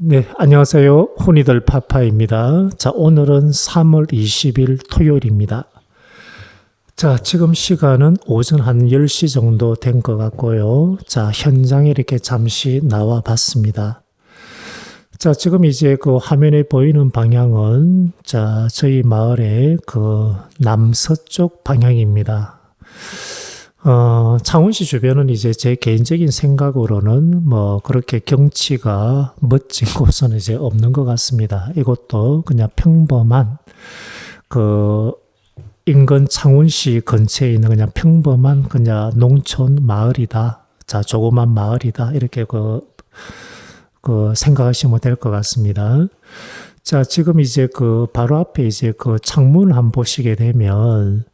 네, 안녕하세요. 혼이들 파파입니다. 자, 오늘은 3월 20일 토요일입니다. 자, 지금 시간은 오전 한 10시 정도 된 것 같고요. 자, 현장에 이렇게 잠시 나와 봤습니다. 자, 지금 이제 그 화면에 보이는 방향은 자, 저희 마을의 그 남서쪽 방향입니다. 창원시 주변은 이제 제 개인적인 생각으로는 뭐 그렇게 경치가 멋진 곳은 이제 없는 것 같습니다. 이것도 그냥 평범한 그 인근 창원시 근처에 있는 그냥 평범한 그냥 농촌 마을이다. 자, 조그만 마을이다. 이렇게 그 생각하시면 될 것 같습니다. 자, 지금 이제 그 바로 앞에 이제 그 창문을 한번 보시게 되면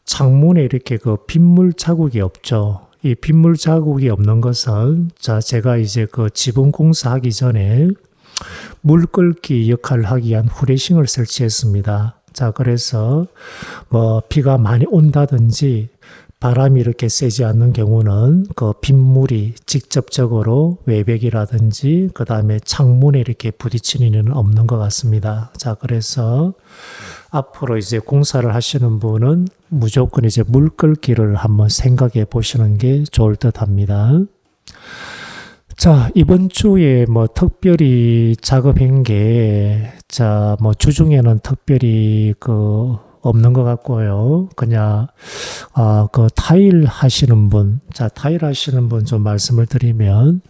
창문에 이렇게 그 빗물 자국이 없죠. 이 빗물 자국이 없는 것은 자, 제가 이제 그 지붕 공사하기 전에 물 끓기 역할을 하기 위한 후레싱을 설치했습니다. 자, 그래서 뭐 비가 많이 온다든지 바람이 이렇게 세지 않는 경우는 그 빗물이 직접적으로 외벽이라든지 그 다음에 창문에 이렇게 부딪히는 일은 없는 것 같습니다. 자, 그래서 앞으로 이제 공사를 하시는 분은 무조건 이제 물 끓기를 한번 생각해 보시는 게 좋을 듯 합니다. 자, 이번 주에 뭐 특별히 작업한 게, 자, 뭐 주중에는 특별히 없는 것 같고요. 그냥, 그 타일 하시는 분, 자, 타일 하시는 분 좀 말씀을 드리면,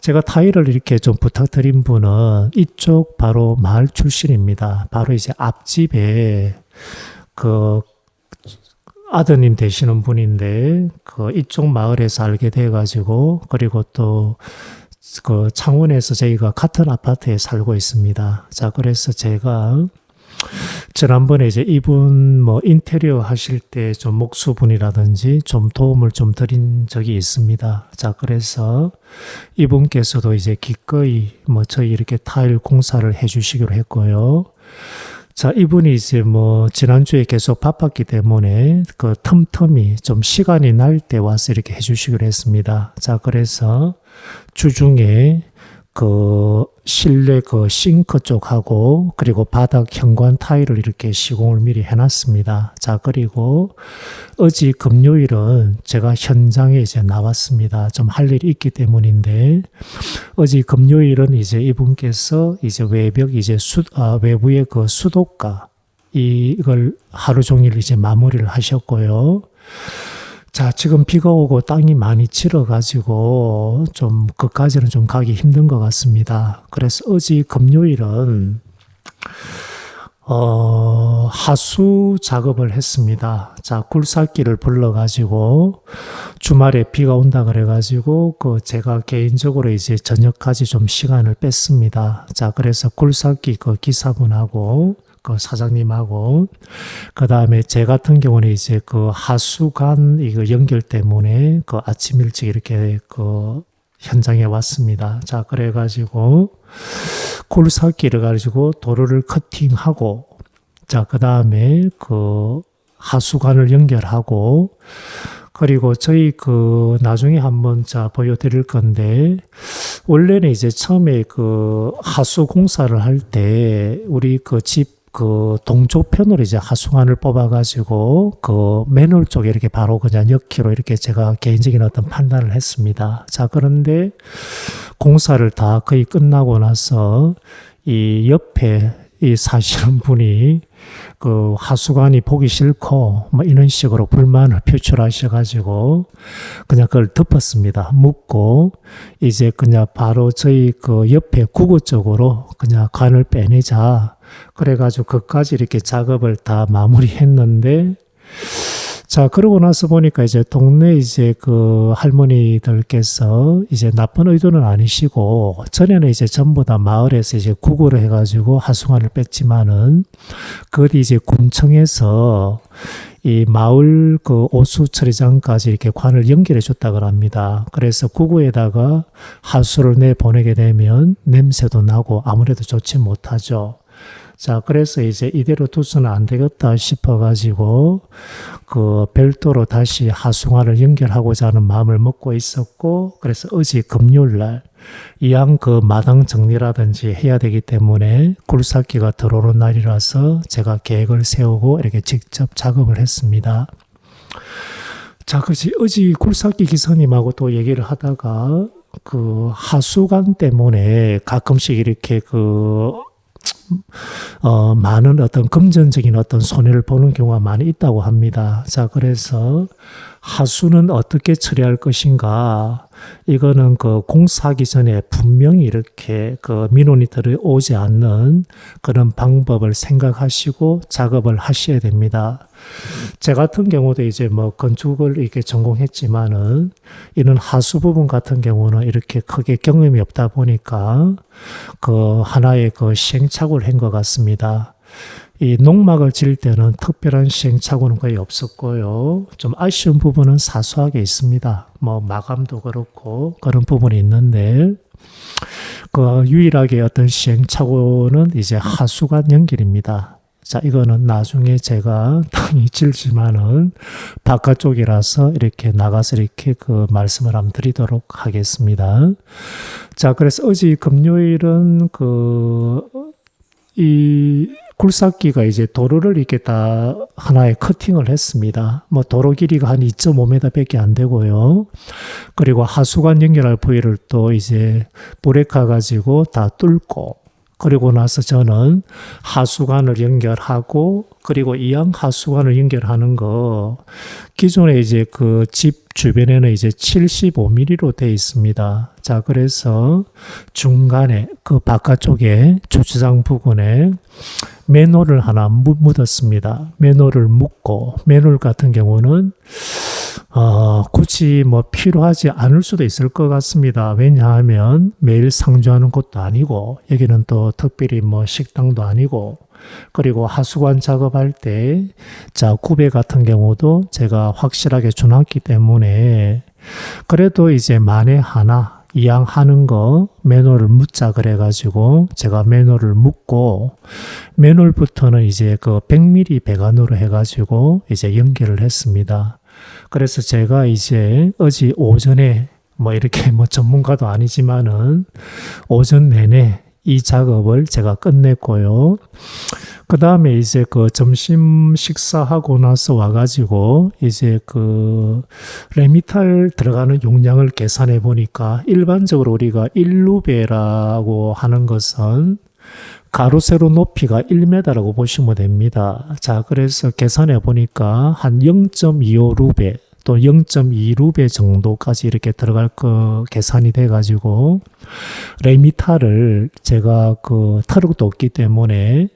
제가 타일을 이렇게 좀 부탁드린 분은 이쪽 바로 마을 출신입니다. 바로 이제 앞집에 그 아드님 되시는 분인데, 그 이쪽 마을에서 알게 돼가지고, 그리고 또 그 창원에서 저희가 같은 아파트에 살고 있습니다. 자, 그래서 제가 지난번에 이제 이분 뭐 인테리어 하실 때 좀 목수분이라든지 좀 도움을 좀 드린 적이 있습니다. 자, 그래서 이분께서도 이제 기꺼이 뭐 저희 이렇게 타일 공사를 해 주시기로 했고요. 자, 이분이 이제 뭐 지난주에 계속 바빴기 때문에 그 틈틈이 좀 시간이 날 때 와서 이렇게 해 주시기로 했습니다. 자, 그래서 주중에 그 실내 그 싱크 쪽하고 그리고 바닥 현관 타일을 이렇게 시공을 미리 해놨습니다. 자, 그리고 어제 금요일은 제가 현장에 이제 나왔습니다. 좀 할 일이 있기 때문인데 어제 금요일은 이제 이분께서 이제 외벽 이제 외부의 그 수도가 이걸 하루 종일 이제 마무리를 하셨고요. 자, 지금 비가 오고 땅이 많이 질어가지고 좀 그까지는 좀 가기 힘든 것 같습니다. 그래서 어제 금요일은 하수 작업을 했습니다. 자, 굴삭기를 불러가지고 주말에 비가 온다 그래가지고 제가 개인적으로 이제 저녁까지 좀 시간을 뺐습니다. 자, 그래서 굴삭기 그 기사분하고 그 사장님하고 그 다음에 제 같은 경우는 이제 그 하수관 이거 연결 때문에 그 아침 일찍 이렇게 그 현장에 왔습니다. 자, 그래가지고 굴삭기를 가지고 도로를 커팅하고 자, 그 다음에 그 하수관을 연결하고 그리고 저희 그 나중에 한번 자 보여드릴 건데 원래는 이제 처음에 그 하수 공사를 할 때 우리 그 집 그 동쪽편으로 이제 하수관을 뽑아가지고 그 맨홀 쪽에 이렇게 바로 그냥 넣기로 이렇게 제가 개인적인 어떤 판단을 했습니다. 자, 그런데 공사를 다 거의 끝나고 나서 이 옆에 이 사시는 분이 그 하수관이 보기 싫고 뭐 이런 식으로 불만을 표출하셔가지고 그냥 그걸 덮었습니다. 묻고 이제 그냥 바로 저희 그 옆에 구구 쪽으로 그냥 관을 빼내자. 그래가지고 그까지 이렇게 작업을 다 마무리했는데 자, 그러고 나서 보니까 이제 동네 이제 그 할머니들께서 이제 나쁜 의도는 아니시고 전에는 이제 전부 다 마을에서 이제 구구를 해가지고 하수관을 뺐지만은 그것이 이제 군청에서 이 마을 그 오수 처리장까지 이렇게 관을 연결해 줬다고 합니다. 그래서 구구에다가 하수를 내보내게 되면 냄새도 나고 아무래도 좋지 못하죠. 자, 그래서 이제 이대로 두서는 안 되겠다 싶어가지고, 그 별도로 다시 하수관을 연결하고자 하는 마음을 먹고 있었고, 그래서 어제 금요일 날, 이왕 그 마당 정리라든지 해야 되기 때문에 굴삭기가 들어오는 날이라서 제가 계획을 세우고 이렇게 직접 작업을 했습니다. 자, 어제 굴삭기 기사님하고 또 얘기를 하다가 그 하수관 때문에 가끔씩 이렇게 많은 어떤 금전적인 어떤 손해를 보는 경우가 많이 있다고 합니다. 자, 그래서 하수는 어떻게 처리할 것인가? 이거는 그 공사하기 전에 분명히 이렇게 그 민원이 들어오지 않는 그런 방법을 생각하시고 작업을 하셔야 됩니다. 제 같은 경우도 이제 뭐 건축을 이렇게 전공했지만은 이런 하수 부분 같은 경우는 이렇게 크게 경험이 없다 보니까 그 하나의 그 시행착오를 한 것 같습니다. 이 농막을 지을 때는 특별한 시행착오는 거의 없었고요. 좀 아쉬운 부분은 사소하게 있습니다. 뭐 마감도 그렇고 그런 부분이 있는데 그 유일하게 어떤 시행착오는 이제 하수관 연결입니다. 자, 이거는 나중에 제가 땅이 질지만은 바깥쪽이라서 이렇게 나가서 이렇게 그 말씀을 한번 드리도록 하겠습니다. 자, 그래서 어제 금요일은 이 굴삭기가 이제 도로를 이렇게 다 하나의 커팅을 했습니다. 뭐 도로 길이가 한 2.5m 밖에 안 되고요. 그리고 하수관 연결할 부위를 또 이제 브레이크 가지고 다 뚫고 그리고 나서 저는 하수관을 연결하고 그리고 이양 하수관을 연결하는 거 기존에 이제 그 집 주변에는 이제 75mm로 되어 있습니다. 자, 그래서 중간에 그 바깥쪽에 주차장 부근에 맨홀을 하나 묻었습니다. 맨홀을 묻고 맨홀 같은 경우는 굳이 뭐 필요하지 않을 수도 있을 것 같습니다. 왜냐하면 매일 상주하는 곳도 아니고 여기는 또 특별히 뭐 식당도 아니고 그리고 하수관 작업할 때 자, 구배 같은 경우도 제가 확실하게 줘놨기 때문에 그래도 이제 만에 하나 이양 하는 거 맨홀을 묻자 그래가지고 제가 맨홀을 묻고 맨홀부터는 이제 그 100mm 배관으로 해가지고 이제 연결을 했습니다. 그래서 제가 이제 어제 오전에 뭐 이렇게 뭐 전문가도 아니지만은 오전 내내 이 작업을 제가 끝냈고요. 그 다음에 이제 그 점심 식사하고 나서 와가지고 이제 그 레미탈 들어가는 용량을 계산해 보니까 일반적으로 우리가 1루베라고 하는 것은 가로 세로 높이가 1m라고 보시면 됩니다. 자, 그래서 계산해 보니까 한 0.25루베 또 0.2루베 정도까지 이렇게 들어갈 거 계산이 돼 가지고 레미탈을 제가 그 트럭도 없기 때문에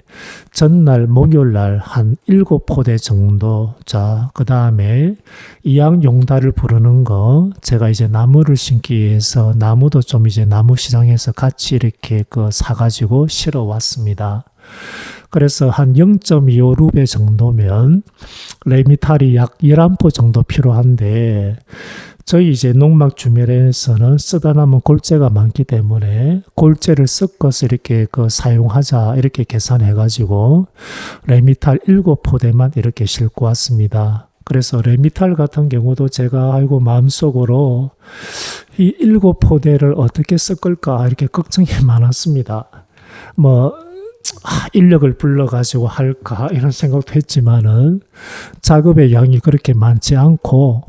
전날 목요일날 한 7포대 정도 자, 그 다음에 이양 용달을 부르는 거 제가 이제 나무를 심기 위해서 나무도 좀 이제 나무 시장에서 같이 이렇게 그 사가지고 실어 왔습니다. 그래서 한 0.25루베 정도면 레미탈이 약 11포 정도 필요한데 저희 이제 농막 주변에서는 쓰다 남은 골재가 많기 때문에 골재를 섞어서 이렇게 그 사용하자 이렇게 계산해 가지고 레미탈 7포대만 이렇게 싣고 왔습니다. 그래서 레미탈 같은 경우도 제가 아이고 마음속으로 이 7포대를 어떻게 섞을까 이렇게 걱정이 많았습니다. 뭐 인력을 불러가지고 할까 이런 생각도 했지만은 작업의 양이 그렇게 많지 않고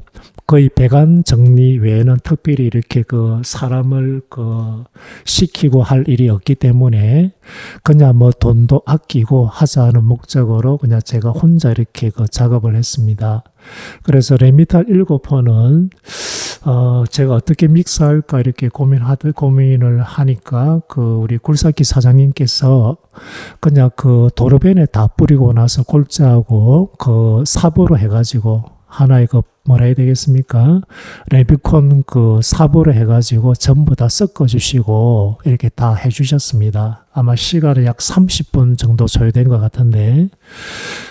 거의 배관 정리 외에는 특별히 이렇게 그 사람을 그 시키고 할 일이 없기 때문에 그냥 뭐 돈도 아끼고 하자는 목적으로 그냥 제가 혼자 이렇게 그 작업을 했습니다. 그래서 레미탈 7포는 제가 어떻게 믹스할까 이렇게 고민을 하니까 그 우리 굴삭기 사장님께서 그냥 그 도로변에 다 뿌리고 나서 골자하고 그 삽으로 해가지고 하나의 그 뭐라 해야 되겠습니까? 레비콘 그 삽으로 해가지고 전부 다 섞어주시고 이렇게 다 해주셨습니다. 아마 시간은 약 30분 정도 소요된 것 같은데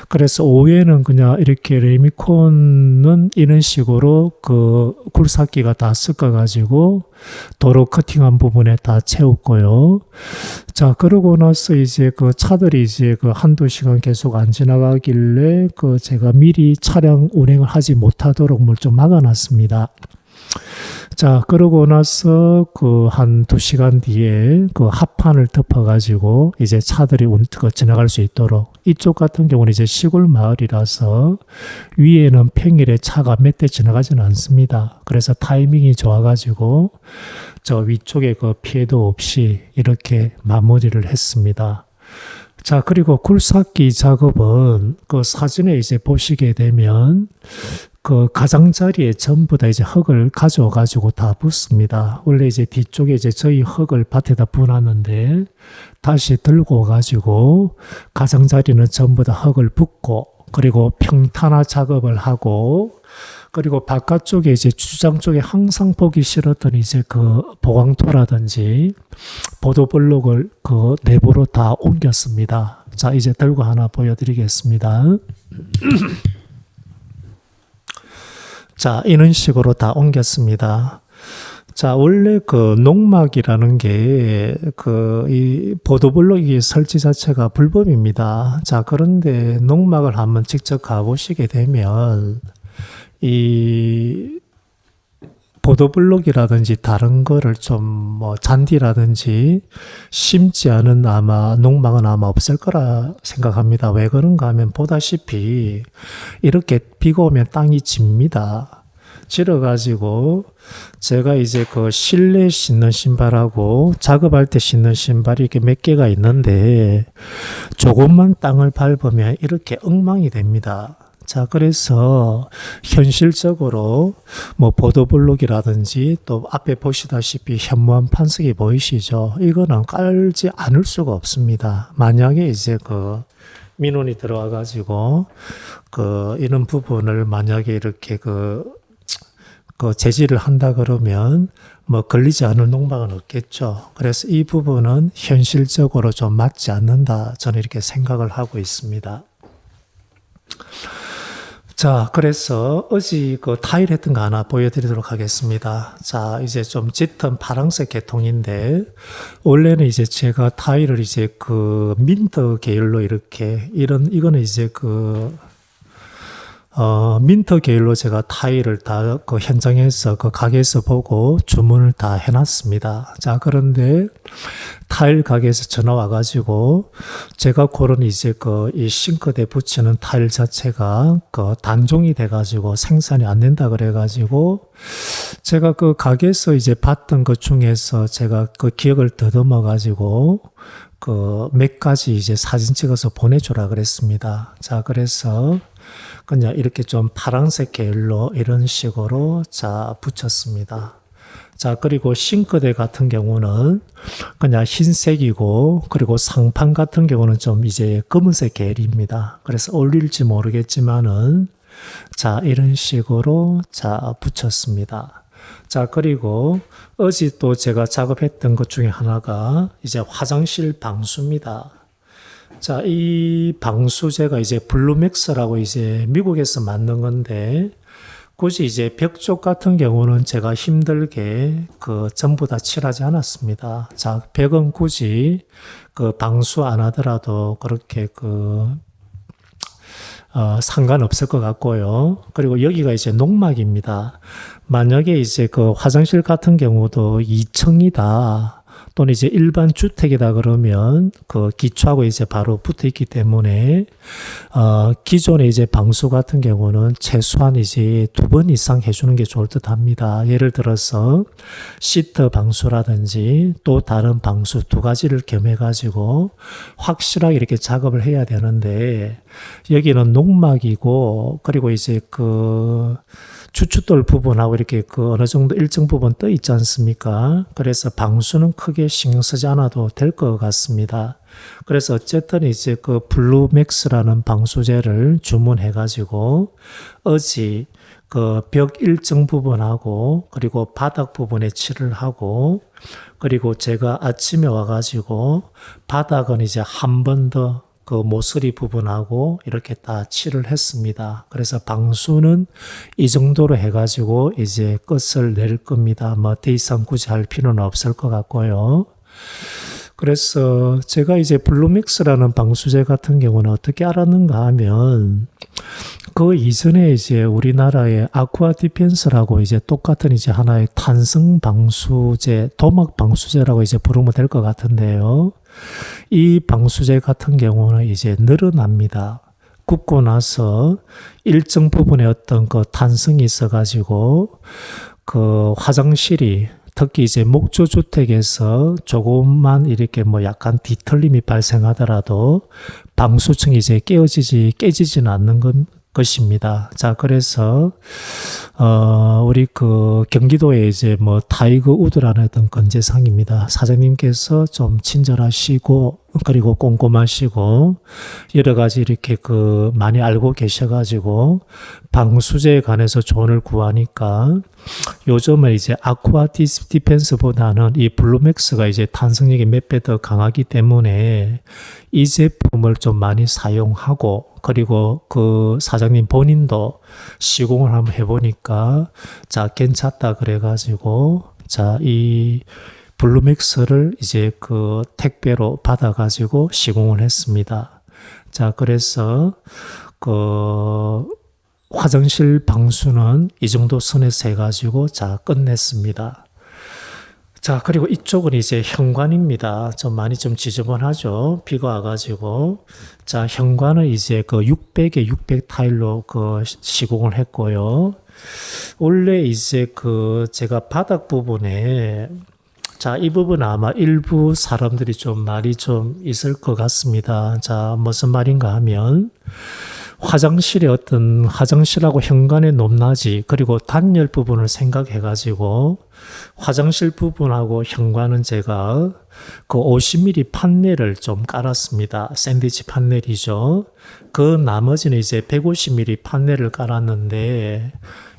그래서 오후에는 그냥 이렇게 레미콘은 이런 식으로 그 굴삭기가 다 섞어가지고 도로 커팅한 부분에 다 채웠고요. 자, 그러고 나서 이제 그 차들이 이제 그 한두 시간 계속 안 지나가길래 그 제가 미리 차량 운행을 하지 못하도록 뭘 좀 막아놨습니다. 자, 그러고 나서 한 2시간 뒤에 합판을 덮어가지고 이제 차들이 지나갈 수 있도록, 이쪽 같은 경우는 이제 시골 마을이라서 위에는 평일에 차가 몇 대 지나가지는 않습니다. 그래서 타이밍이 좋아가지고 저 위쪽에 피해도 없이 이렇게 마무리를 했습니다. 자, 그리고 굴삭기 작업은 사진에 이제 보시게 되면 가장자리에 전부 다 이제 흙을 가져가지고 다 붓습니다. 원래 이제 뒤쪽에 이제 저희 흙을 밭에다 부어놨는데 다시 들고 가지고 가장자리는 전부 다 흙을 붓고, 그리고 평탄화 작업을 하고, 그리고 바깥쪽에 이제 주차장 쪽에 항상 보기 싫었던 이제 보강토라든지 보도블록을 내부로 다 옮겼습니다. 자, 이제 들고 하나 보여드리겠습니다. 자, 이런 식으로 다 옮겼습니다. 자, 원래 농막이라는 게 이 보도블록이 설치 자체가 불법입니다. 자, 그런데 농막을 한번 직접 가보시게 되면 이 보도블록이라든지 다른 거를 좀 잔디라든지 심지 않은 아마 농막은 아마 없을 거라 생각합니다. 왜 그런가 하면 보다시피 이렇게 비가 오면 땅이 집니다. 질어가지고 제가 이제 실내 신는 신발하고 작업할 때 신는 신발이 이렇게 몇 개가 있는데 조금만 땅을 밟으면 이렇게 엉망이 됩니다. 자, 그래서 현실적으로 보도블록이라든지 또 앞에 보시다시피 현무암 판석이 보이시죠? 이거는 깔지 않을 수가 없습니다. 만약에 이제 민원이 들어와 가지고 이런 부분을 만약에 이렇게 제지를 한다 그러면 걸리지 않을 농막은 없겠죠. 그래서 이 부분은 현실적으로 좀 맞지 않는다, 저는 이렇게 생각을 하고 있습니다. 자, 그래서 어제 타일 했던 거 하나 보여드리도록 하겠습니다. 자, 이제 좀 짙은 파란색 계통인데, 원래는 이제 제가 타일을 이제 민트 계열로 이렇게, 이거는 이제 민트 계열로 제가 타일을 다 현장에서 가게에서 보고 주문을 다 해놨습니다. 자, 그런데 타일 가게에서 전화 와가지고 제가 고른 이제 이 싱크대 붙이는 타일 자체가 단종이 돼가지고 생산이 안 된다 그래가지고 제가 가게에서 이제 봤던 것 중에서 제가 기억을 더듬어가지고 몇 가지 이제 사진 찍어서 보내주라 그랬습니다. 자, 그래서 그냥 이렇게 좀 파란색 계열로 이런 식으로 자 붙였습니다. 자, 그리고 싱크대 같은 경우는 그냥 흰색이고, 그리고 상판 같은 경우는 좀 이제 검은색 계열입니다. 그래서 어울릴지 모르겠지만은 자, 이런 식으로 자 붙였습니다. 자, 그리고 어제 또 제가 작업했던 것 중에 하나가 이제 화장실 방수입니다. 자, 이 방수제가 이제 블루맥스라고 이제 미국에서 만든 건데, 굳이 이제 벽 쪽 같은 경우는 제가 힘들게 전부 다 칠하지 않았습니다. 자, 벽은 굳이 방수 안 하더라도 그렇게 상관없을 것 같고요. 그리고 여기가 이제 농막입니다. 만약에 이제 화장실 같은 경우도 2층이다. 또는 이제 일반 주택이다 그러면 기초하고 이제 바로 붙어 있기 때문에 기존의 이제 방수 같은 경우는 최소한 이제 2번 이상 해주는 게 좋을 듯 합니다. 예를 들어서 시트 방수라든지 또 다른 방수 2가지를 겸해 가지고 확실하게 이렇게 작업을 해야 되는데, 여기는 농막이고, 그리고 이제 주춧돌 부분하고 이렇게 어느 정도 일정 부분 떠 있지 않습니까? 그래서 방수는 크게 신경 쓰지 않아도 될 것 같습니다. 그래서 어쨌든 이제 블루맥스라는 방수제를 주문해 가지고 어제 벽 일정 부분하고 그리고 바닥 부분에 칠을 하고, 그리고 제가 아침에 와 가지고 바닥은 이제 한 번 더 모서리 부분하고 이렇게 다 칠을 했습니다. 그래서 방수는 이 정도로 해가지고 이제 끝을 낼 겁니다. 더 이상 굳이 할 필요는 없을 것 같고요. 그래서 제가 이제 블루맥스라는 방수제 같은 경우는 어떻게 알았는가 하면 그 이전에 이제 우리나라의 아쿠아 디펜스라고 이제 똑같은 이제 하나의 탄성 방수제, 도막 방수제라고 이제 부르면 될 것 같은데요. 이 방수제 같은 경우는 이제 늘어납니다. 굽고 나서 일정 부분에 어떤 그 탄성이 있어가지고 그 화장실이 특히 이제 목조주택에서 조금만 이렇게 뭐 약간 뒤틀림이 발생하더라도 방수층이 이제 깨지지는 않는 것입니다. 자, 그래서, 우리 그 경기도에 이제 뭐 타이거 우드라는 어떤 건재상입니다. 사장님께서 좀 친절하시고, 그리고 꼼꼼하시고, 여러 가지 이렇게 그 많이 알고 계셔가지고, 방수제에 관해서 조언을 구하니까, 요즘은 이제 아쿠아 디펜스보다는 이 블루맥스가 이제 탄성력이 몇 배 더 강하기 때문에 이 제품을 좀 많이 사용하고, 그리고 그 사장님 본인도 시공을 한번 해보니까, 자, 괜찮다 그래가지고, 자, 이 블루맥스를 이제 그 택배로 받아가지고 시공을 했습니다. 자, 그래서 그 화장실 방수는 이 정도 선에서 해가지고 자, 끝냈습니다. 자, 그리고 이쪽은 이제 현관입니다. 좀 많이 좀 지저분하죠. 비가 와가지고. 자, 현관은 이제 그 600에 600 타일로 그 시공을 했고요. 원래 이제 그 제가 바닥 부분에 자, 이 부분 아마 일부 사람들이 좀 말이 좀 있을 것 같습니다. 자, 무슨 말인가 하면 화장실하고 현관의 높낮이 그리고 단열 부분을 생각해 가지고 화장실 부분하고 현관은 제가 그 50mm 판넬을 좀 깔았습니다. 샌드위치 판넬이죠. 그 나머지는 이제 150mm 판넬을 깔았는데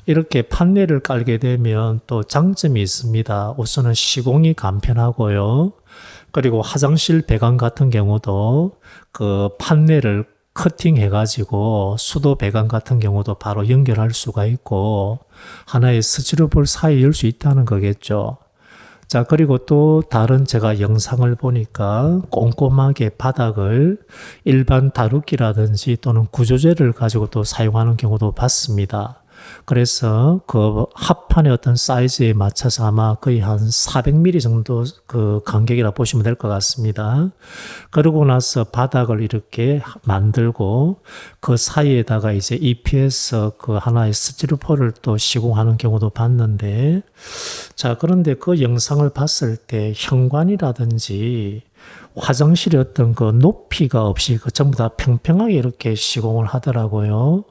이렇게 판넬을 깔게 되면 또 장점이 있습니다. 우선은 시공이 간편하고요. 그리고 화장실 배관 같은 경우도 그 판넬을 커팅해가지고 수도 배관 같은 경우도 바로 연결할 수가 있고 하나의 스티로볼 사이에 열 수 있다는 거겠죠. 자, 그리고 또 다른 제가 영상을 보니까 꼼꼼하게 바닥을 일반 다루기라든지 또는 구조제를 가지고 또 사용하는 경우도 봤습니다. 그래서 그 합판의 어떤 사이즈에 맞춰서 아마 거의 한 400mm 정도 그 간격이라 보시면 될 것 같습니다. 그러고 나서 바닥을 이렇게 만들고 그 사이에다가 이제 EPS 그 하나의 스티로폴을 또 시공하는 경우도 봤는데 자, 그런데 그 영상을 봤을 때 현관이라든지 화장실의 어떤 그 높이가 없이 그 전부 다 평평하게 이렇게 시공을 하더라고요.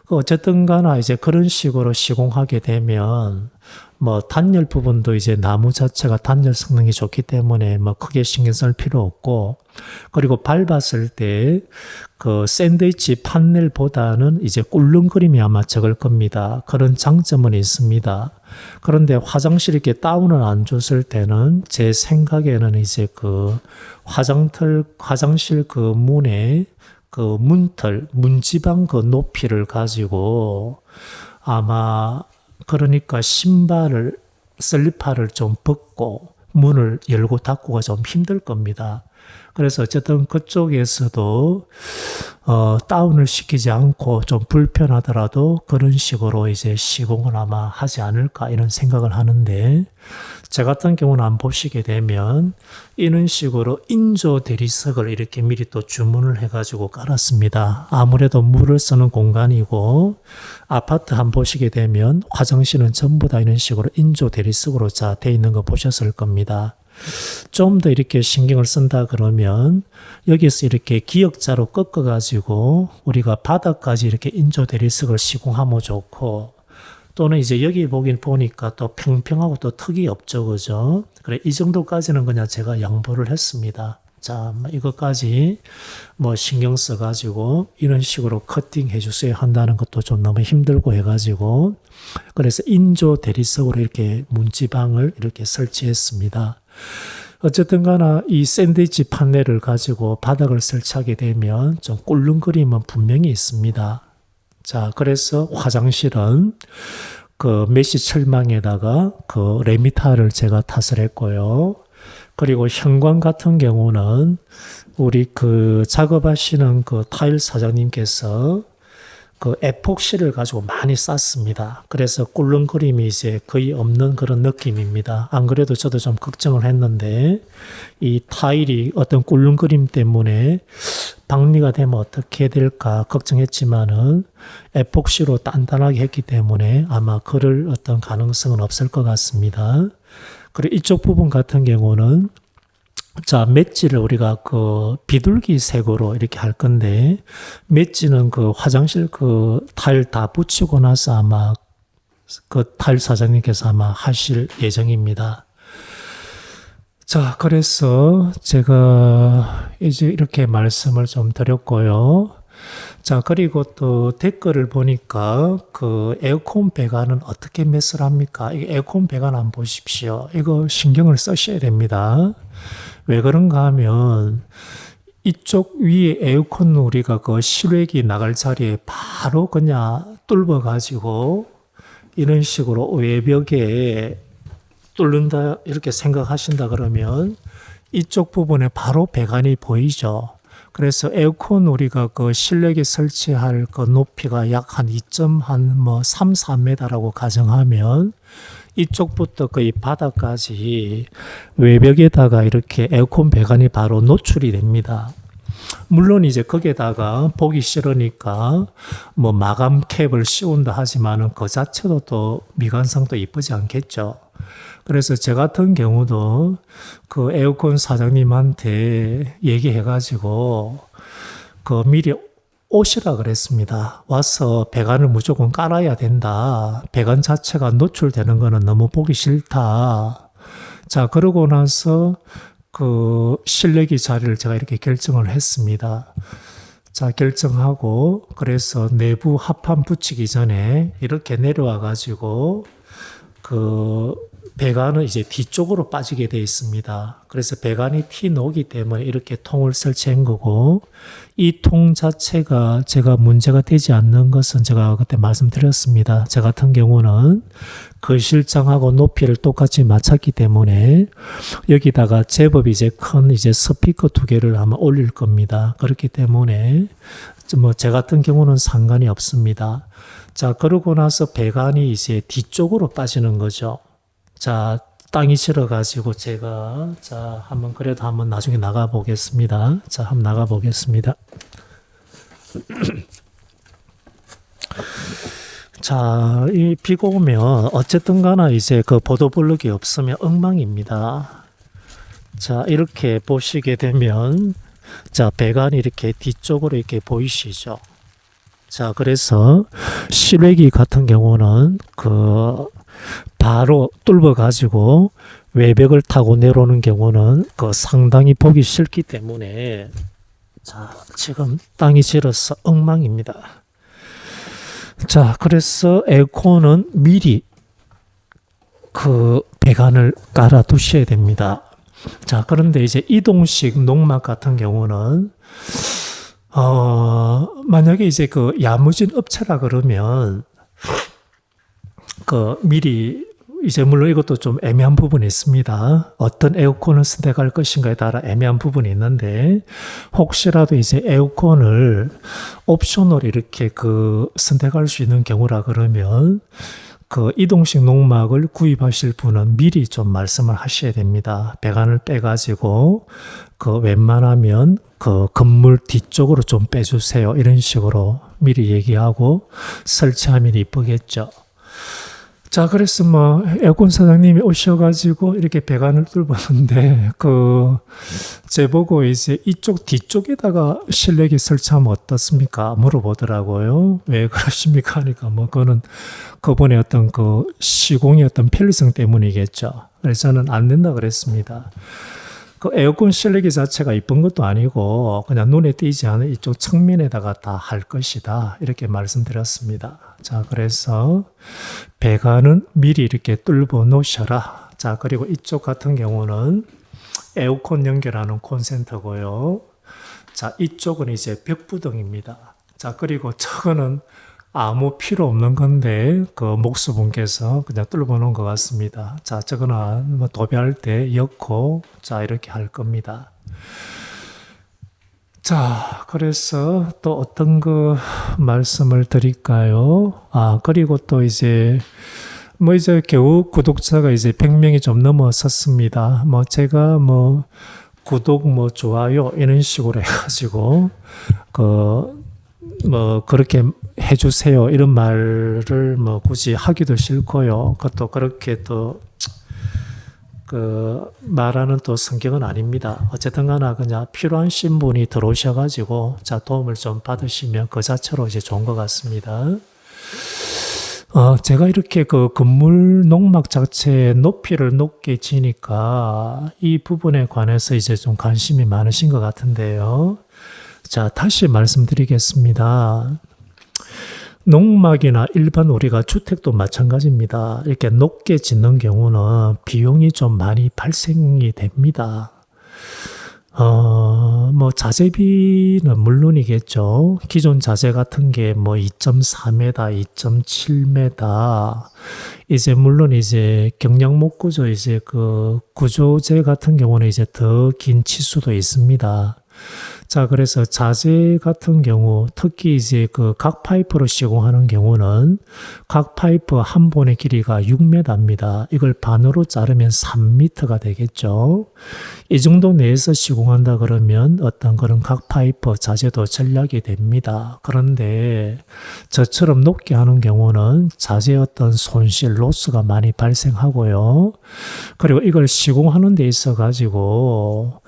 어쨌든 가나 이제 그런 식으로 시공하게 되면 뭐 단열 부분도 이제 나무 자체가 단열 성능이 좋기 때문에 뭐 크게 신경 쓸 필요 없고 그리고 밟았을 때 그 샌드위치 판넬보다는 이제 꿀렁거림이 아마 적을 겁니다. 그런 장점은 있습니다. 그런데 화장실 이렇게 다운을 안 줬을 때는 제 생각에는 이제 그 화장실 그 문에 그 문틀, 문지방 그 높이를 가지고 아마 그러니까 슬리퍼를 좀 벗고 문을 열고 닫고가 좀 힘들 겁니다. 그래서 어쨌든 그쪽에서도 다운을 시키지 않고 좀 불편하더라도 그런 식으로 이제 시공을 아마 하지 않을까 이런 생각을 하는데 제 같은 경우는 안 보시게 되면 이런 식으로 인조 대리석을 이렇게 미리 또 주문을 해가지고 깔았습니다. 아무래도 물을 쓰는 공간이고 아파트 한 보시게 되면 화장실은 전부 다 이런 식으로 인조 대리석으로 돼 있는 거 보셨을 겁니다. 좀 더 이렇게 신경을 쓴다 그러면 여기서 이렇게 기역자로 꺾어 가지고 우리가 바닥까지 이렇게 인조 대리석을 시공하면 좋고 또는 이제 여기 보니까 또 평평하고 또 턱이 없죠, 그죠? 그래, 이 정도까지는 그냥 제가 양보를 했습니다. 자, 이것까지 뭐 신경 써가지고 이런 식으로 커팅 해주세요 한다는 것도 좀 너무 힘들고 해가지고 그래서 인조 대리석으로 이렇게 문지방을 이렇게 설치했습니다. 어쨌든 가나 이 샌드위치 판넬을 가지고 바닥을 설치하게 되면 좀 꿀렁거림은 분명히 있습니다. 자, 그래서 화장실은 그 메쉬 철망에다가 그 레미타를 제가 탓을 했고요. 그리고 현관 같은 경우는 우리 그 작업하시는 그 타일 사장님께서 그 에폭시를 가지고 많이 쌌습니다. 그래서 꿀렁거림이 이제 거의 없는 그런 느낌입니다. 안 그래도 저도 좀 걱정을 했는데 이 타일이 어떤 꿀렁거림 때문에 박리가 되면 어떻게 될까 걱정했지만은 에폭시로 단단하게 했기 때문에 아마 그럴 어떤 가능성은 없을 것 같습니다. 그리고 이쪽 부분 같은 경우는 자, 맷지를 우리가 그 비둘기 색으로 이렇게 할 건데, 맷지는 그 화장실 그 타일 다 붙이고 나서 아마 그 타일 사장님께서 아마 하실 예정입니다. 자, 그래서 제가 이제 이렇게 말씀을 좀 드렸고요. 자, 그리고 또 댓글을 보니까 그 에어컨 배관은 어떻게 매스를 합니까? 이 에어컨 배관 한번 보십시오. 이거 신경을 쓰셔야 됩니다. 왜 그런가 하면 이쪽 위에 에어컨 우리가 그 실외기 나갈 자리에 바로 그냥 뚫어 가지고 이런 식으로 외벽에 뚫는다 이렇게 생각하신다 그러면 이쪽 부분에 바로 배관이 보이죠. 그래서 에어컨 우리가 그 실내기 설치할 그 높이가 약 한 3, 4m라고 가정하면 이쪽부터 거의 바닥까지 외벽에다가 이렇게 에어컨 배관이 바로 노출이 됩니다. 물론 이제 거기에다가 보기 싫으니까 뭐 마감 캡을 씌운다 하지만은 그 자체도 또 미관상도 이쁘지 않겠죠. 그래서 저 같은 경우도 그 에어컨 사장님한테 얘기해가지고 그 미리 오시라 그랬습니다. 와서 배관을 무조건 깔아야 된다. 배관 자체가 노출되는 거는 너무 보기 싫다. 자, 그러고 나서 그 실내기 자리를 제가 이렇게 결정을 했습니다. 자, 결정하고 그래서 내부 합판 붙이기 전에 이렇게 내려와 가지고 그 배관은 이제 뒤쪽으로 빠지게 되어 있습니다. 그래서 배관이 티 녹기 때문에 이렇게 통을 설치한 거고, 이 통 자체가 제가 문제가 되지 않는 것은 제가 그때 말씀드렸습니다. 저 같은 경우는 거실장하고 높이를 똑같이 맞췄기 때문에 여기다가 제법 이제 큰 이제 스피커 2개를 아마 올릴 겁니다. 그렇기 때문에 뭐 제 같은 경우는 상관이 없습니다. 자, 그러고 나서 배관이 이제 뒤쪽으로 빠지는 거죠. 자, 땅이 싫어가지고 제가 한번 그래도 한번 나중에 나가 보겠습니다. 자, 한번 나가 보겠습니다. 자, 이 비가 오면 어쨌든 가나 이제 그 보도블럭이 없으면 엉망입니다. 자, 이렇게 보시게 되면 자, 배관이 이렇게 뒤쪽으로 이렇게 보이시죠? 자, 그래서 실외기 같은 경우는 그 바로 뚫어 가지고 외벽을 타고 내려오는 경우는 그 상당히 보기 싫기 때문에 자, 지금 땅이 질어서 엉망입니다. 자, 그래서 에어컨은 미리 그 배관을 깔아 두셔야 됩니다. 자, 그런데 이제 이동식 농막 같은 경우는 만약에 이제 그 야무진 업체라 그러면 그 미리 이제 물론 이것도 좀 애매한 부분이 있습니다. 어떤 에어컨을 선택할 것인가에 따라 애매한 부분이 있는데 혹시라도 이제 에어컨을 옵션으로 이렇게 그 선택할 수 있는 경우라 그러면 그 이동식 농막을 구입하실 분은 미리 좀 말씀을 하셔야 됩니다. 배관을 빼가지고 그 웬만하면 그 건물 뒤쪽으로 좀 빼주세요. 이런 식으로 미리 얘기하고 설치하면 이쁘겠죠. 자, 그래서 뭐 에어컨 사장님이 오셔가지고 이렇게 배관을 뚫었는데 제보고 이제 이쪽 뒤쪽에다가 실내기 설치하면 어떻습니까? 물어보더라고요. 왜 그러십니까? 하니까 뭐 그분의 어떤 그 시공의 어떤 편리성 때문이겠죠. 그래서 저는 안 된다 그랬습니다. 그 에어컨 실내기 자체가 이쁜 것도 아니고 그냥 눈에 띄지 않은 이쪽 측면에다가 다 할 것이다. 이렇게 말씀드렸습니다. 자, 그래서 배관은 미리 이렇게 뚫어 놓으셔라. 자, 그리고 이쪽 같은 경우는 에어컨 연결하는 콘센트고요. 자, 이쪽은 이제 벽부등입니다. 자, 그리고 저거는 아무 필요 없는 건데 그 목수분께서 그냥 뚫어 놓은 것 같습니다. 자, 저거는 뭐 도배할 때 엮고 자 이렇게 할 겁니다. 자, 그래서 또 어떤 그 말씀을 드릴까요? 그리고 또 이제 뭐 이제 겨우 구독자가 이제 100명이 좀 넘어섰습니다. 뭐 제가 뭐 구독 뭐 좋아요 이런 식으로 해가지고 뭐 그렇게 해주세요 이런 말을 뭐 굳이 하기도 싫고요. 그것도 그렇게 또 말하는 또 성격은 아닙니다. 어쨌든 간에 그냥 필요하신 분이 들어오셔가지고 자 도움을 좀 받으시면 그 자체로 이제 좋은 것 같습니다. 제가 이렇게 그 건물 농막 자체의 높이를 높게 지니까 이 부분에 관해서 이제 좀 관심이 많으신 것 같은데요. 자, 다시 말씀드리겠습니다. 농막이나 일반 우리가 주택도 마찬가지입니다. 이렇게 높게 짓는 경우는 비용이 좀 많이 발생이 됩니다. 뭐 자재비는 물론이겠죠. 기존 자재 같은 게 뭐 2.4m, 2.7m. 이제 물론 이제 경량목 구조 이제 그 구조재 같은 경우는 이제 더 긴 치수도 있습니다. 자, 그래서 자재 같은 경우 특히 이제 그 각 파이프로 시공하는 경우는 각 파이프 한 본의 길이가 6m입니다. 이걸 반으로 자르면 3m가 되겠죠. 이 정도 내에서 시공한다 그러면 어떤 그런 각 파이프 자재도 전략이 됩니다. 그런데 저처럼 높게 하는 경우는 자재의 어떤 손실, 로스가 많이 발생하고요. 그리고 이걸 시공하는 데 있어 가지고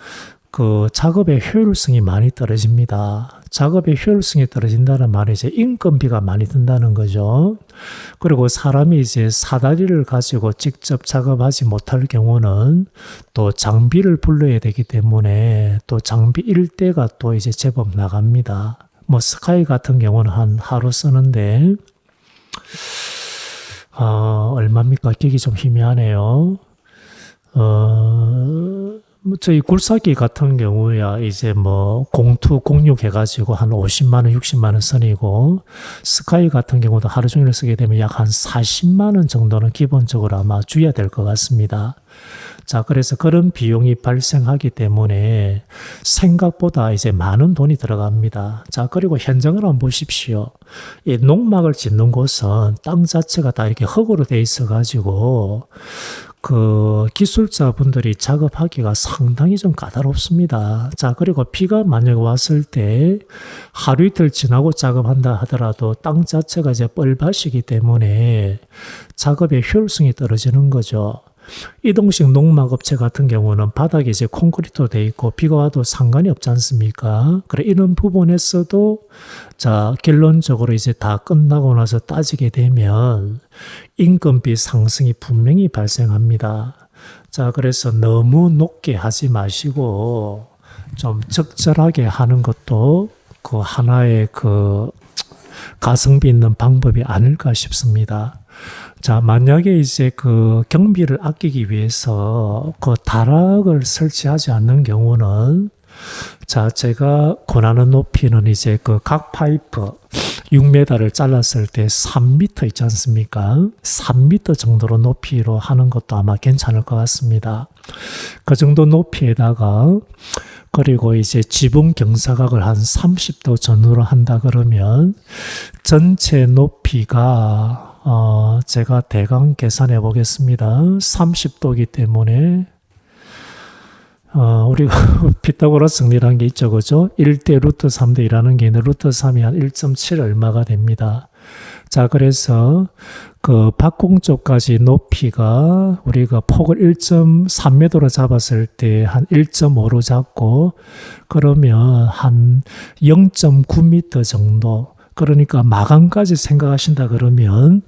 그 작업의 효율성이 많이 떨어집니다. 작업의 효율성이 떨어진다는 말은 이제 인건비가 많이 든다는 거죠. 그리고 사람이 이제 사다리를 가지고 직접 작업하지 못할 경우는 또 장비를 불러야 되기 때문에 또 장비 일대가 또 이제 제법 나갑니다. 뭐 스카이 같은 경우는 한 하루 쓰는데 얼마입니까? 기억이 좀 희미하네요. 저희 굴삭기 같은 경우야 이제 뭐 공투 공육 해가지고 한 50만원 60만원 선이고 스카이 같은 경우도 하루 종일 쓰게 되면 약 한 40만원 정도는 기본적으로 아마 줘야 될 것 같습니다. 자, 그래서 그런 비용이 발생하기 때문에 생각보다 이제 많은 돈이 들어갑니다. 자, 그리고 현장을 한번 보십시오. 이 농막을 짓는 곳은 땅 자체가 다 이렇게 흙으로 돼 있어 가지고 그 기술자분들이 작업하기가 상당히 좀 까다롭습니다. 자, 그리고 비가 만약 왔을 때 하루 이틀 지나고 작업한다 하더라도 땅 자체가 이제 뻘밭이기 때문에 작업의 효율성이 떨어지는 거죠. 이동식 농막업체 같은 경우는 바닥에 이제 콘크리트로 돼 있고 비가 와도 상관이 없지 않습니까? 그래 이런 부분에서도 자 결론적으로 이제 다 끝나고 나서 따지게 되면 인건비 상승이 분명히 발생합니다. 자, 그래서 너무 높게 하지 마시고 좀 적절하게 하는 것도 그 하나의 그 가성비 있는 방법이 아닐까 싶습니다. 자, 만약에 이제 그 경비를 아끼기 위해서 그 다락을 설치하지 않는 경우는 자, 제가 권하는 높이는 이제 그 각 파이프 6m를 잘랐을 때 3m 있지 않습니까? 3m 정도로 높이로 하는 것도 아마 괜찮을 것 같습니다. 그 정도 높이에다가 그리고 이제 지붕 경사각을 한 30도 전후로 한다 그러면 전체 높이가 제가 대강 계산해 보겠습니다. 30도이기 때문에 우리가 피타고라스 정리라는 게 있죠, 그죠? 1대 루트 3대 2라는 게 있는데 루트 3이 한 1.7 얼마가 됩니다. 자, 그래서 그 박공 쪽까지 높이가 우리가 폭을 1.3m로 잡았을 때 한 1.5로 잡고 그러면 한 0.9m 정도, 그러니까 마감까지 생각하신다 그러면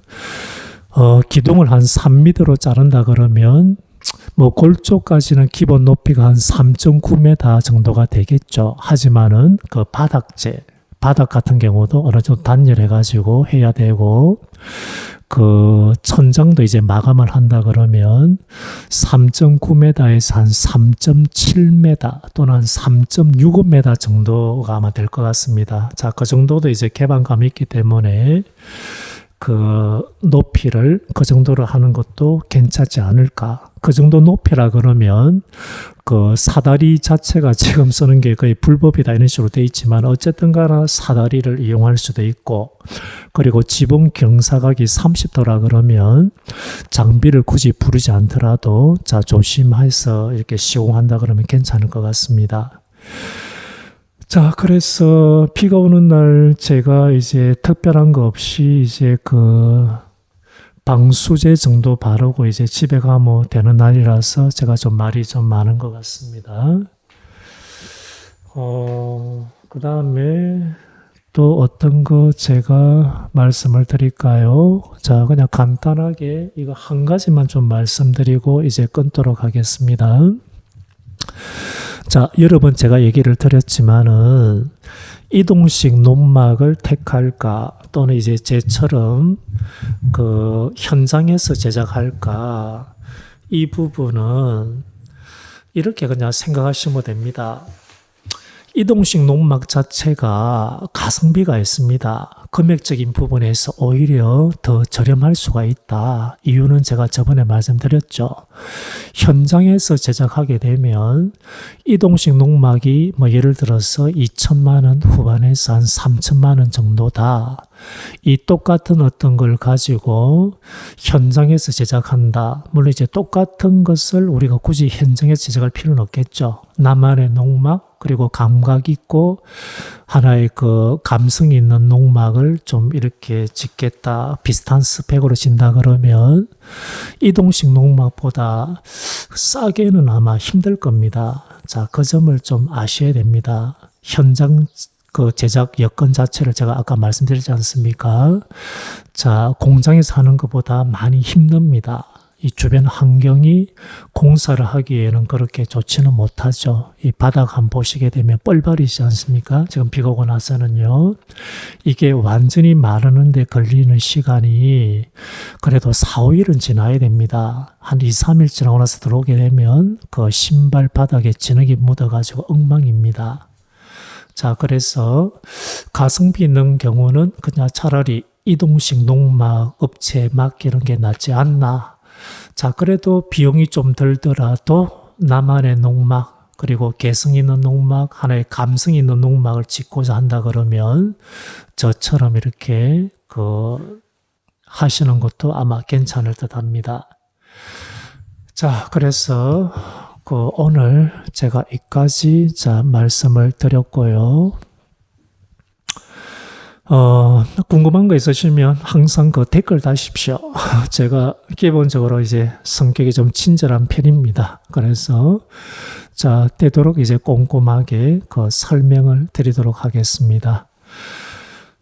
기둥을 한 3m로 자른다 그러면 뭐 골 쪽까지는 기본 높이가 한 3.9m 정도가 되겠죠. 하지만은 그 바닥 같은 경우도 어느 정도 단열해 가지고 해야 되고 그 천장도 이제 마감을 한다 그러면 3.9m에서 한 3.7m 또는 한 3.65m 정도가 아마 될 것 같습니다. 자, 그 정도도 이제 개방감이 있기 때문에 그 높이를 그 정도로 하는 것도 괜찮지 않을까. 그 정도 높이라 그러면 그 사다리 자체가 지금 쓰는 게 거의 불법이다 이런 식으로 돼 있지만 어쨌든 간에 사다리를 이용할 수도 있고, 그리고 지붕 경사각이 30도라 그러면 장비를 굳이 부르지 않더라도 자 조심해서 이렇게 시공한다 그러면 괜찮을 것 같습니다. 자, 그래서 비가 오는 날 제가 이제 특별한 거 없이 이제 그 방수제 정도 바르고 이제 집에 가면 되는 날이라서 제가 좀 말이 좀 많은 것 같습니다. 그 다음에 또 어떤 거 제가 말씀을 드릴까요? 자, 그냥 간단하게 이거 한 가지만 좀 말씀드리고 이제 끊도록 하겠습니다. 자, 여러 번 제가 얘기를 드렸지만은 이동식 논막을 택할까 또는 이제 제처럼 그 현장에서 제작할까, 이 부분은 이렇게 그냥 생각하시면 됩니다. 이동식 농막 자체가 가성비가 있습니다. 금액적인 부분에서 오히려 더 저렴할 수가 있다. 이유는 제가 저번에 말씀드렸죠. 현장에서 제작하게 되면 이동식 농막이 뭐 예를 들어서 2천만 원 후반에서 한 3천만 원 정도다. 이 똑같은 어떤 걸 가지고 현장에서 제작한다. 물론 이제 똑같은 것을 우리가 굳이 현장에서 제작할 필요는 없겠죠. 나만의 농막, 그리고 감각 있고 하나의 그 감성 있는 농막을 좀 이렇게 짓겠다, 비슷한 스펙으로 진다 그러면 이동식 농막보다 싸게는 아마 힘들 겁니다. 자, 그 점을 좀 아셔야 됩니다. 현장 그 제작 여건 자체를 제가 아까 말씀드리지 않습니까? 자, 공장에서 하는 것보다 많이 힘듭니다. 이 주변 환경이 공사를 하기에는 그렇게 좋지는 못하죠. 이 바닥 한번 보시게 되면 뻘발이지 않습니까? 지금 비가 오고 나서는요. 이게 완전히 마르는데 걸리는 시간이 그래도 4, 5일은 지나야 됩니다. 한 2, 3일 지나고 나서 들어오게 되면 그 신발 바닥에 진흙이 묻어가지고 엉망입니다. 자, 그래서 가성비 있는 경우는 그냥 차라리 이동식 농막 업체에 맡기는 게 낫지 않나. 자, 그래도 비용이 좀 들더라도 나만의 농막, 그리고 개성 있는 농막, 하나의 감성 있는 농막을 짓고자 한다 그러면 저처럼 이렇게 하시는 것도 아마 괜찮을 듯 합니다. 자, 그래서 오늘 제가 여기까지 말씀을 드렸고요. 궁금한 거 있으시면 항상 댓글 다십시오. 제가 기본적으로 이제 성격이 좀 친절한 편입니다. 그래서 되도록 이제 꼼꼼하게 설명을 드리도록 하겠습니다.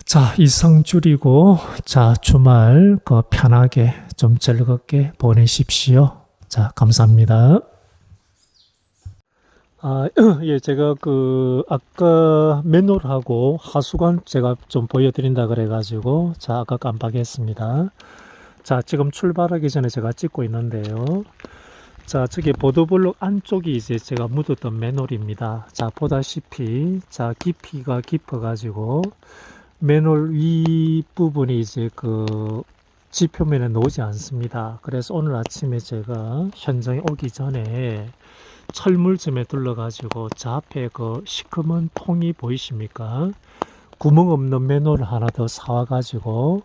자, 이상 줄이고 주말 편하게 좀 즐겁게 보내십시오. 자, 감사합니다. 예, 제가 아까 맨홀하고 하수관 제가 좀 보여드린다 그래가지고, 아까 깜빡했습니다. 자, 지금 출발하기 전에 제가 찍고 있는데요. 자, 저기 보도블록 안쪽이 이제 제가 묻었던 맨홀입니다. 자, 보다시피, 깊이가 깊어가지고, 맨홀 윗부분이 이제 지표면에 놓지 않습니다. 그래서 오늘 아침에 제가 현장에 오기 전에 철물점에 둘러가지고 저 앞에 시커먼 통이 보이십니까? 구멍 없는 맨홀을 하나 더 사와가지고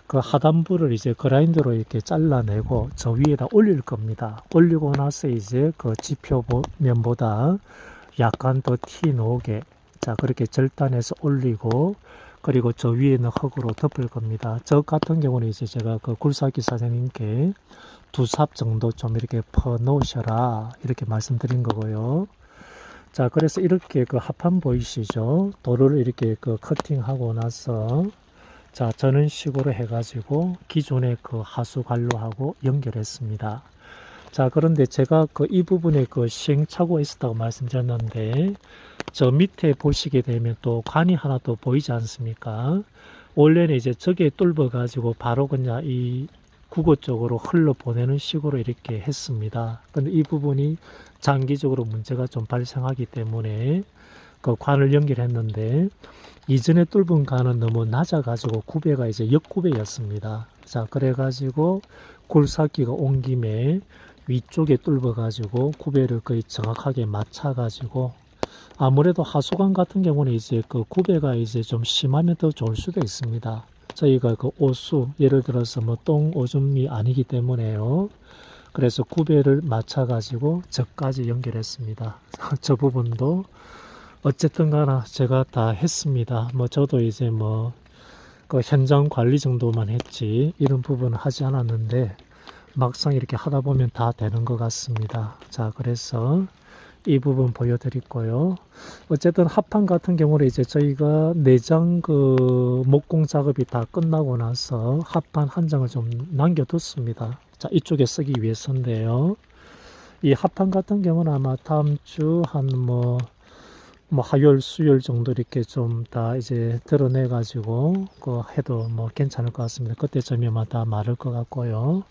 하단부를 이제 그라인더로 이렇게 잘라내고 저 위에다 올릴 겁니다. 올리고 나서 이제 지표면보다 약간 더 티 나오게 그렇게 절단해서 올리고, 그리고 저 위에는 흙으로 덮을 겁니다. 저 같은 경우는 이제 제가 굴삭기 사장님께 2삽 정도 좀 이렇게 퍼 놓으셔라 이렇게 말씀드린 거고요. 자, 그래서 이렇게 합판 보이시죠? 도로를 이렇게 커팅하고 나서 저는 식으로 해가지고 기존의 하수 관로하고 연결했습니다. 자, 그런데 제가 이 부분에 시행착오가 있었다고 말씀드렸는데, 저 밑에 보시게 되면 또 관이 하나 또 보이지 않습니까? 원래는 이제 저기에 뚫어 가지고 바로 그냥 이 국어 쪽으로 흘러 보내는 식으로 이렇게 했습니다. 근데 이 부분이 장기적으로 문제가 좀 발생하기 때문에 그 관을 연결했는데, 이전에 뚫은 관은 너무 낮아가지고 구배가 이제 역구배였습니다. 자, 그래가지고 굴삭기가 온 김에 위쪽에 뚫어가지고 구배를 거의 정확하게 맞춰가지고, 아무래도 하수관 같은 경우는 이제 그 구배가 이제 좀 심하면 더 좋을 수도 있습니다. 저희가 그 오수, 예를 들어서 뭐 똥 오줌이 아니기 때문에요. 그래서 구배를 맞춰가지고 저까지 연결했습니다. 저 부분도 어쨌든 가나 제가 다 했습니다. 뭐 저도 이제 뭐 그 현장 관리 정도만 했지 이런 부분은 하지 않았는데, 막상 이렇게 하다 보면 다 되는 것 같습니다. 자, 그래서 이 부분 보여드리고요. 어쨌든 합판 같은 경우는 이제 저희가 내장 그 목공 작업이 다 끝나고 나서 합판 한 장을 좀 남겨뒀습니다. 자, 이쪽에 쓰기 위해서인데요. 이 합판 같은 경우는 아마 다음 주 한 뭐 화요일, 수요일 정도 이렇게 좀 다 이제 드러내 가지고 그 해도 뭐 괜찮을 것 같습니다. 그때쯤이면 다 마를 것 같고요.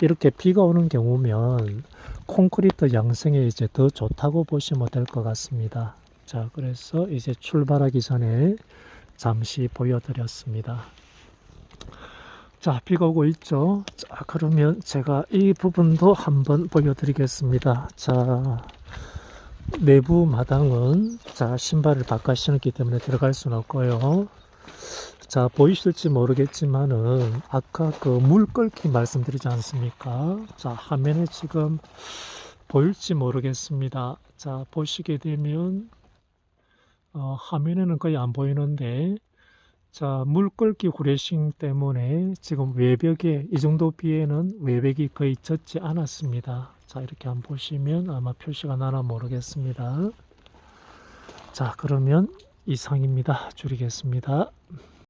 이렇게 비가 오는 경우면 콘크리트 양성에 이제 더 좋다고 보시면 될 것 같습니다. 자, 그래서 이제 출발하기 전에 잠시 보여드렸습니다. 자, 비가 오고 있죠. 자, 그러면 제가 이 부분도 한번 보여드리겠습니다. 자, 내부 마당은 자, 신발을 바깥 신었기 때문에 들어갈 수는 없고요. 자, 보이실지 모르겠지만은 아까 그 물 끓기 말씀드리지 않습니까? 자, 화면에 지금 보일지 모르겠습니다. 자, 보시게 되면 화면에는 거의 안 보이는데, 자, 물 끓기 후레싱 때문에 지금 외벽에 이 정도 비에는 외벽이 거의 젖지 않았습니다. 자, 이렇게 한번 보시면 아마 표시가 나나 모르겠습니다. 자, 그러면 이상입니다. 줄이겠습니다.